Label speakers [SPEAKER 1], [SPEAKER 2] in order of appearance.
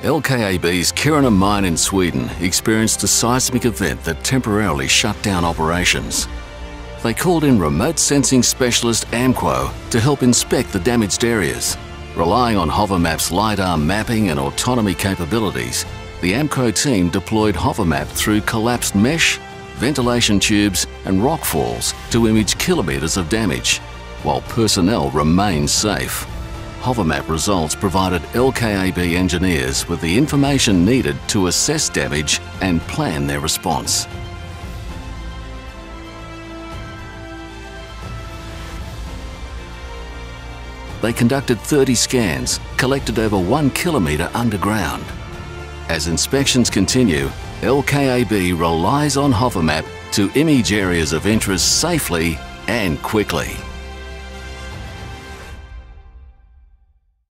[SPEAKER 1] LKAB''s Kiruna mine in Sweden experienced a seismic event that temporarily shut down operations. They called in remote sensing specialist AMQO to help inspect the damaged areas. Relying on Hovermap's LiDAR mapping and autonomy capabilities, the AMQO team deployed Hovermap through collapsed mesh, ventilation tubes and rock falls to image kilometres of damage, while personnel remained safe. Hovermap results provided LKAB engineers with the information needed to assess damage and plan their response. They conducted 30 scans, collected over 1 kilometre underground. As inspections continue, LKAB relies on Hovermap to image areas of interest safely and quickly.